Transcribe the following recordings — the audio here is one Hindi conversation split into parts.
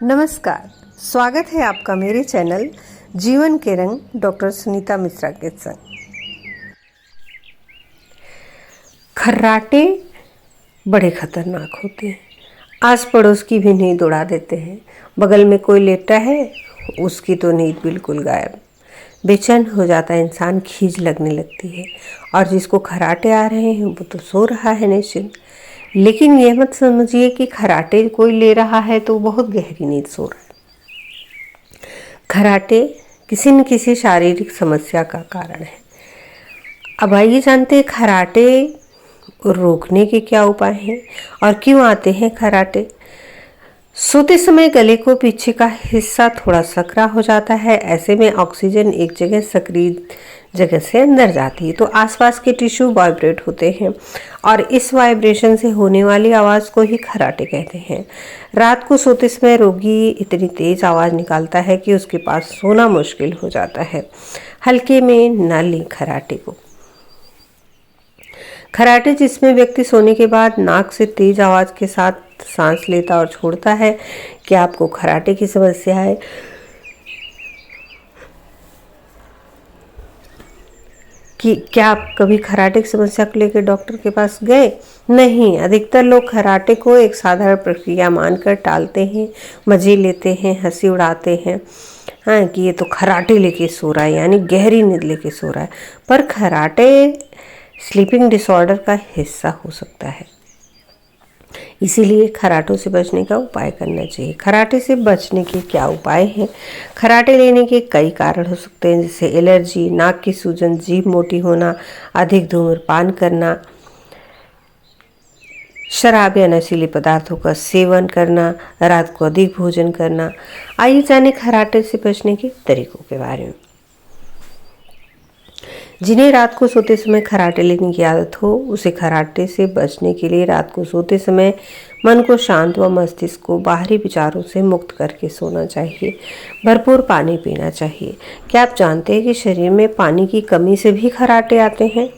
नमस्कार, स्वागत है आपका मेरे चैनल जीवन के रंग डॉक्टर सुनीता मिश्रा के संग। खर्राटे बड़े खतरनाक होते हैं। आस पड़ोस की भी नींद उड़ा देते हैं। बगल में कोई लेटा है, उसकी तो नींद बिल्कुल गायब। बेचैन हो जाता है इंसान, खींच लगने लगती है। और जिसको खर्राटे आ रहे हैं वो तो सो रहा है निश्चिंत। लेकिन यह मत समझिए कि खर्राटे कोई ले रहा है तो बहुत गहरी नींद सो रहा है। खर्राटे किसी न किसी शारीरिक समस्या का कारण है। अब आइए जानते हैं खर्राटे रोकने के क्या उपाय हैं और क्यों आते हैं खर्राटे। सोते समय गले को पीछे का हिस्सा थोड़ा सकरा हो जाता है। ऐसे में ऑक्सीजन एक जगह सक्रिय जगह से अंदर जाती है तो आसपास के टिश्यू वाइब्रेट होते हैं और इस वाइब्रेशन से होने वाली आवाज़ को ही खर्राटे कहते हैं। रात को सोते समय रोगी इतनी तेज आवाज़ निकालता है कि उसके पास सोना मुश्किल हो जाता है। हल्के में न लें खर्राटे को। खर्राटे जिसमें व्यक्ति सोने के बाद नाक से तेज आवाज़ के साथ सांस लेता और छोड़ता है। क्या आपको खर्राटे की समस्या है? कि क्या आप कभी खर्राटे की समस्या को लेकर डॉक्टर के पास गए? नहीं, अधिकतर लोग खर्राटे को एक साधारण प्रक्रिया मानकर टालते हैं, मजे लेते हैं, हंसी उड़ाते हैं। हाँ, कि ये तो खर्राटे लेके सो रहा है, यानी गहरी नींद लेके सो रहा है। पर खर्राटे स्लीपिंग डिसऑर्डर का हिस्सा हो सकता है। इसीलिए खर्राटों से बचने का उपाय करना चाहिए। खर्राटे से बचने के क्या उपाय हैं? खर्राटे लेने के कई कारण हो सकते हैं, जैसे एलर्जी, नाक की सूजन, जीभ मोटी होना, अधिक धूम्रपान करना, शराब या नशीले पदार्थों का सेवन करना, रात को अधिक भोजन करना। आइए जाने खर्राटे से बचने के तरीकों के बारे में। जिन्हें रात को सोते समय खर्राटे लेने की आदत हो, उसे खर्राटे से बचने के लिए रात को सोते समय मन को शांत व मस्तिष्क को बाहरी विचारों से मुक्त करके सोना चाहिए। भरपूर पानी पीना चाहिए। क्या आप जानते हैं कि शरीर में पानी की कमी से भी खर्राटे आते हैं?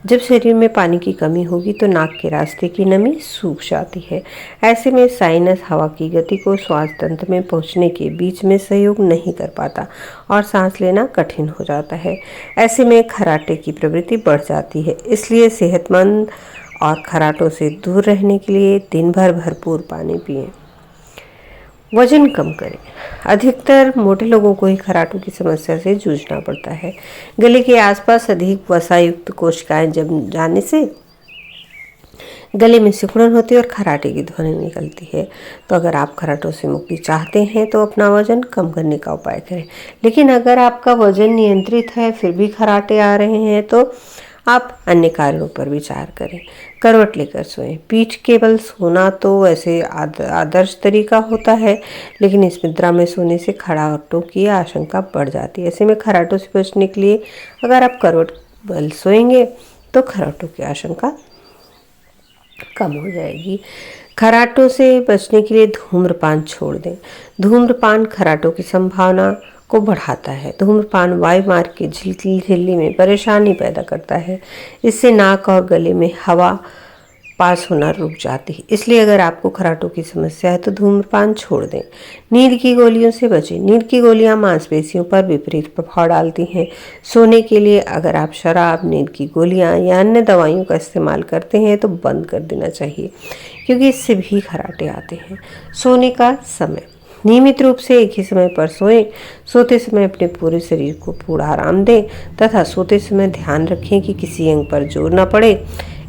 जब शरीर में पानी की कमी होगी तो नाक के रास्ते की नमी सूख जाती है। ऐसे में साइनस हवा की गति को श्वास तंत्र में पहुंचने के बीच में सहयोग नहीं कर पाता और सांस लेना कठिन हो जाता है। ऐसे में खर्राटे की प्रवृत्ति बढ़ जाती है। इसलिए सेहतमंद और खर्राटों से दूर रहने के लिए दिन भर भरपूर पानी पिएं। वजन कम करें। अधिकतर मोटे लोगों को ही खर्राटों की समस्या से जूझना पड़ता है। गले के आसपास अधिक वसायुक्त कोशिकाएं जम जाने से गले में सिकुड़न होती है और खर्राटे की ध्वनि निकलती है। तो अगर आप खर्राटों से मुक्ति चाहते हैं तो अपना वजन कम करने का उपाय करें। लेकिन अगर आपका वजन नियंत्रित है फिर भी खर्राटे आ रहे हैं तो आप अन्य कारणों पर विचार करें। करवट लेकर सोएं। पीठ के बल सोना तो वैसे आदर्श तरीका होता है, लेकिन इस मुद्रा में सोने से खर्राटों की आशंका बढ़ जाती है। ऐसे में खर्राटों से बचने के लिए अगर आप करवट बल सोएंगे तो खर्राटों की आशंका कम हो जाएगी। खर्राटों से बचने के लिए धूम्रपान छोड़ दें। धूम्रपान खर्राटों की संभावना को बढ़ाता है। धूम्रपान वायु मार्ग की झिल्ली में परेशानी पैदा करता है। इससे नाक और गले में हवा पास होना रुक जाती है। इसलिए अगर आपको खर्राटों की समस्या है तो धूम्रपान छोड़ दें। नींद की गोलियों से बचें। नींद की गोलियां मांसपेशियों पर विपरीत प्रभाव डालती हैं। सोने के लिए अगर आप शराब, नींद की गोलियां या अन्य दवाइयों का इस्तेमाल करते हैं तो बंद कर देना चाहिए, क्योंकि इससे भी खर्राटे आते हैं। सोने का समय। नियमित रूप से एक ही समय पर सोएं। सोते समय अपने पूरे शरीर को पूरा आराम दें तथा सोते समय ध्यान रखें कि किसी अंग पर जोर न पड़े।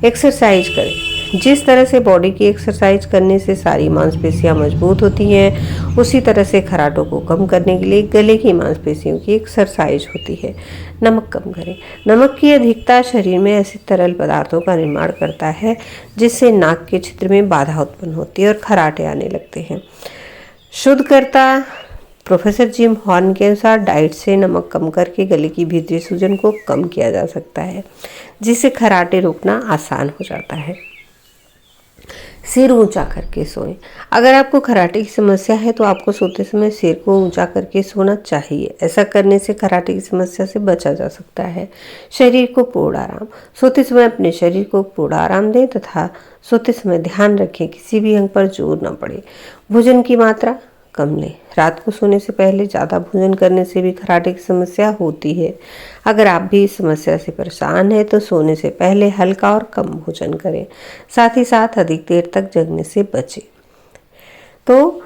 एक्सरसाइज करें। जिस तरह से बॉडी की एक्सरसाइज करने से सारी मांसपेशियां मजबूत होती हैं, उसी तरह से खर्राटों को कम करने के लिए गले की मांसपेशियों की एक्सरसाइज होती है। नमक कम करें। नमक की अधिकता शरीर में ऐसे तरल पदार्थों का निर्माण करता है जिससे नाक के छिद्र में बाधा उत्पन्न होती है और खर्राटे आने लगते हैं। शोधकर्ता प्रोफेसर जिम हॉर्न के अनुसार डाइट से नमक कम करके गले की भीतरी सूजन को कम किया जा सकता है, जिससे खर्राटे रोकना आसान हो जाता है। सिर ऊंचा करके सोएं। अगर आपको खर्राटे की समस्या है तो आपको सोते समय सिर को ऊंचा करके सोना चाहिए। ऐसा करने से खर्राटे की समस्या से बचा जा सकता है। शरीर को पूर्ण आराम। सोते समय अपने शरीर को पूर्ण आराम दें तथा सोते समय ध्यान रखें किसी भी अंग पर जोर न पड़े। भोजन की मात्रा कम लें। रात को सोने से पहले ज़्यादा भोजन करने से भी खर्राटे की समस्या होती है। अगर आप भी इस समस्या से परेशान हैं तो सोने से पहले हल्का और कम भोजन करें। साथ ही साथ अधिक देर तक जगने से बचें। तो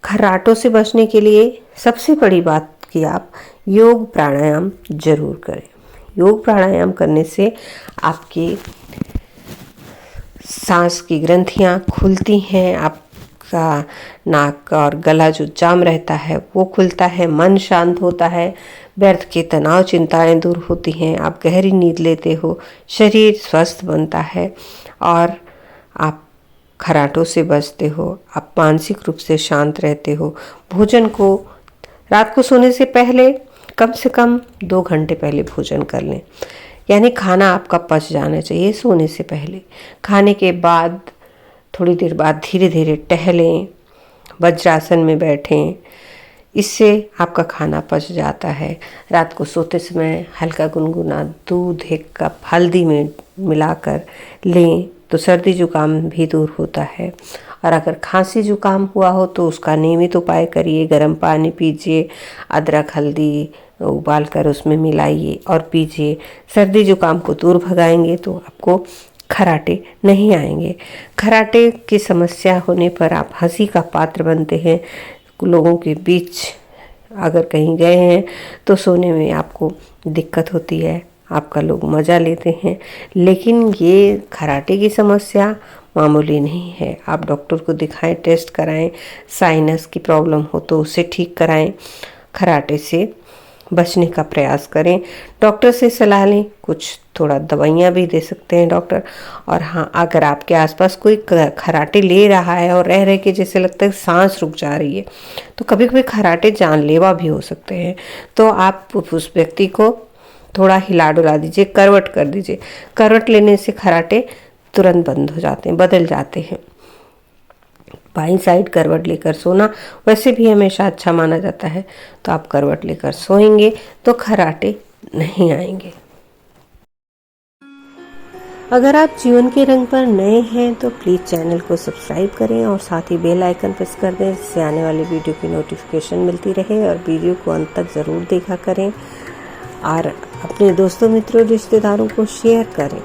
खर्राटों से बचने के लिए सबसे बड़ी बात कि आप योग प्राणायाम जरूर करें। योग प्राणायाम करने से आपकी सांस की ग्रंथियां खुलती हैं, आपका नाक और गला जो जाम रहता है वो खुलता है, मन शांत होता है, व्यर्थ के तनाव चिंताएं दूर होती हैं, आप गहरी नींद लेते हो, शरीर स्वस्थ बनता है और आप खर्राटों से बचते हो, आप मानसिक रूप से शांत रहते हो। भोजन को रात को सोने से पहले कम से कम 2 घंटे पहले भोजन कर लें, यानी खाना आपका पच जाना चाहिए सोने से पहले। खाने के बाद थोड़ी देर बाद धीरे धीरे टहलें, वज्रासन में बैठें, इससे आपका खाना पच जाता है। रात को सोते समय हल्का गुनगुना दूध 1 कप हल्दी में मिलाकर लें तो सर्दी जुकाम भी दूर होता है। और अगर खांसी जुकाम हुआ हो तो उसका नियमित उपाय करिए। गर्म पानी पीजिए, अदरक हल्दी उबाल कर उसमें मिलाइए और पीजिए। सर्दी जुकाम को दूर भगाएंगे तो आपको खर्राटे नहीं आएंगे। खर्राटे की समस्या होने पर आप हंसी का पात्र बनते हैं। लोगों के बीच अगर कहीं गए हैं तो सोने में आपको दिक्कत होती है, आपका लोग मज़ा लेते हैं। लेकिन ये खर्राटे की समस्या मामूली नहीं है। आप डॉक्टर को दिखाएं, टेस्ट कराएं, साइनस की प्रॉब्लम हो तो उसे ठीक कराएं। खर्राटे से बचने का प्रयास करें, डॉक्टर से सलाह लें, कुछ थोड़ा दवाइयाँ भी दे सकते हैं डॉक्टर। और हाँ, अगर आपके आसपास कोई खर्राटे ले रहा है और रह के जैसे लगता है सांस रुक जा रही है तो कभी कभी खर्राटे जानलेवा भी हो सकते हैं। तो आप उस व्यक्ति को थोड़ा हिला डुला दीजिए, करवट कर दीजिए। करवट लेने से खर्राटे तुरंत बंद हो जाते हैं, बदल जाते हैं। बाईं साइड करवट लेकर सोना वैसे भी हमेशा अच्छा माना जाता है, तो आप करवट लेकर सोएंगे तो खर्राटे नहीं आएंगे। अगर आप जीवन के रंग पर नए हैं तो प्लीज़ चैनल को सब्सक्राइब करें और साथ ही बेल आइकन प्रेस कर दें, जिससे आने वाले वीडियो की नोटिफिकेशन मिलती रहे। और वीडियो को अंत तक ज़रूर देखा करें और अपने दोस्तों मित्रों रिश्तेदारों को शेयर करें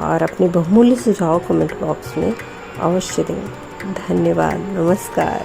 और अपने बहुमूल्य सुझाव कमेंट बॉक्स में अवश्य दें। धन्यवाद। नमस्कार।